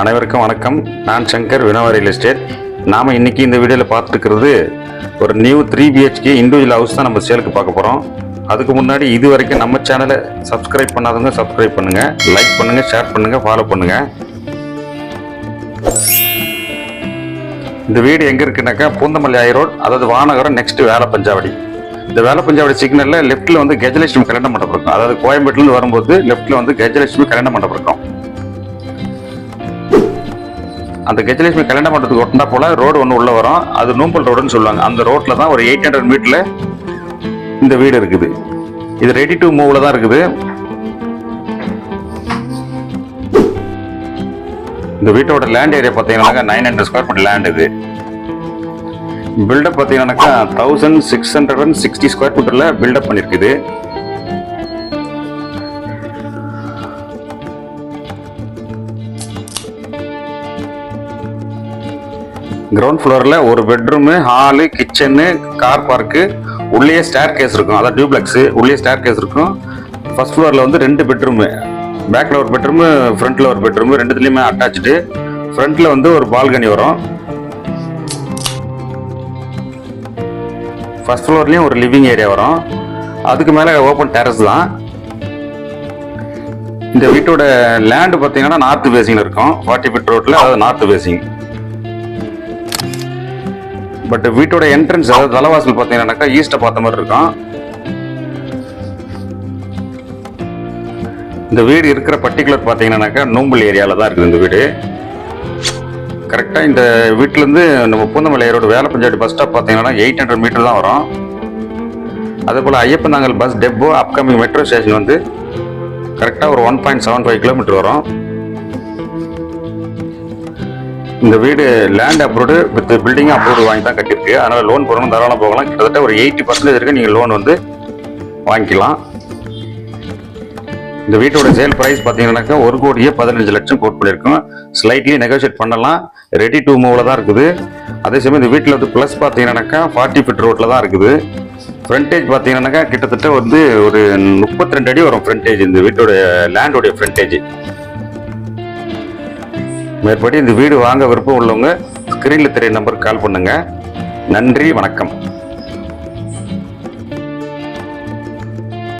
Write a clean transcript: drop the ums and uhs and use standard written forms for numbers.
அனைவருக்கும் வணக்கம். நான் சங்கர், வினோவா ரியல் எஸ்டேட். நாம் இன்றைக்கி இந்த வீடியோவில் பார்த்துருக்கிறது ஒரு நியூ 3 BHK இண்டிவிஜுவல் ஹவுஸ் தான் நம்ம சேலுக்கு பார்க்க போகிறோம். அதுக்கு முன்னாடி இது வரைக்கும் நம்ம சேனலை சப்ஸ்கிரைப் பண்ணாதவங்க சப்ஸ்கிரைப் பண்ணுங்கள், லைக் பண்ணுங்கள், ஷேர் பண்ணுங்கள், ஃபாலோ பண்ணுங்கள். இந்த வீடு எங்கே இருக்குனாக்கா பூந்தமல்லி ஹை ரோட், அதாவது வானகரம் நெக்ஸ்ட் வேலை பஞ்சாவடி. இந்த வேலை பஞ்சாவடி சிக்னலில் லெஃப்ட்டில் வந்து கஜலட்சுமி கல்யாண மண்டபம் இருக்கும். அதாவது கோயம்பேட்டிலேருந்து வரும்போது லெஃப்ட்டில் வந்து கஜலட்சுமி கல்யாண மண்டபம் இருக்கும். அந்த கஜலட்சுமி கல்யாண மண்டபத்துக்கு ஒட்டினா போல ரோடு ஒன்று உள்ள வரும். அது நூம்பல் ரோடுன்னு சொல்லுவாங்க. அந்த ரோட்டில் தான் ஒரு 800 மீட்டரில் இந்த வீடு இருக்குது. இது ரெடி டு மூவ்ல தான் இருக்குது. இந்த வீட்டோட லேண்ட் ஏரியா பார்த்தீங்கன்னாக்கா 900 ஸ்கொயர் ஃபீட் லேண்ட். இது பில்டப் பார்த்தீங்கன்னாக்கா 1660 ஸ்கொயர் ஃபீட்டில் பில்டப் பண்ணியிருக்குது. கிரவுண்ட் ஃப்ளோரில் ஒரு bedroom, hall, kitchen, car park, உள்ளே ஸ்டேர் கேஸ் இருக்கும். அதாவது டியூப்ளெக்ஸு, உள்ளே ஸ்டேர் கேஸ் இருக்கும். ஃபர்ஸ்ட் ஃப்ளோரில் வந்து 2 பெட்ரூமு, பேக்கில் ஒரு பெட்ரூமு, ஃப்ரண்ட்டில் ஒரு பெட்ரூமு, ரெண்டுத்துலேயுமே அட்டாச்சு. ஃப்ரண்ட்டில் வந்து ஒரு பால்கனி வரும். ஃபர்ஸ்ட் ஃப்ளோர்லேயும் ஒரு லிவிங் ஏரியா வரும். அதுக்கு மேலே ஓப்பன் டெரஸ் தான். இந்த வீட்டோட லேண்டு பார்த்தீங்கன்னா நார்த் ஃபேசிங்கில் இருக்கும். 40 ஃபீட் ரோட்டில், அதாவது நார்த் ஃபேசிங். பட் வீட்டோட என்ட்ரன்ஸ், அதாவது தலைவாசல் பார்த்தீங்கன்னாக்கா ஈஸ்ட்டை பார்த்த மாதிரி இருக்கும். இந்த வீடு இருக்கிற பர்டிகுலர் பார்த்தீங்கன்னாக்கா நூம்பல் ஏரியாவில் தான் இருக்குது இந்த வீடு. கரெக்டாக இந்த வீட்டிலேருந்து நம்ம பூந்தமல்லி ரோடு வேலை பஞ்சாயத்து பஸ் ஸ்டாப் பார்த்தீங்கன்னா 800 மீட்டர் தான் வரும். அதே போல் Iyyappanthangal bus depot upcoming metro station வந்து கரெக்டாக ஒரு 1.75 கிலோமீட்டர் வரும். இந்த வீடு land approved with building approved வாங்கி தான் கட்டியிருக்கு. அதனால் லோன் போடணும், தாராளம் போகலாம். கிட்டத்தட்ட ஒரு 80% இருக்கு, நீங்கள் லோன் வந்து வாங்கிக்கலாம். இந்த வீட்டோட சேல் ப்ரைஸ் பார்த்தீங்கன்னாக்கா 1,15,00,000 கோட் பண்ணியிருக்கோம். ஸ்லைட்லி நெகோஷியேட் பண்ணலாம். ரெடி டு மூவில் தான் இருக்குது. அதே சமயம் இந்த வீட்டில் வந்து ப்ளஸ் பார்த்தீங்கன்னாக்கா 40 ஃபீட் ரோட்டில் தான் இருக்குது. ஃப்ரண்டேஜ் பார்த்தீங்கன்னாக்கா கிட்டத்தட்ட வந்து ஒரு 32 அடி வரும் ஃப்ரண்டேஜ் இந்த வீட்டோட லேண்டோடைய ஃப்ரண்டேஜ். மேற்படி இந்த வீடு வாங்க விருப்பம் உள்ளவங்க ஸ்கிரீனில் தெரிய நம்பருக்கு கால் பண்ணுங்க. நன்றி, வணக்கம்.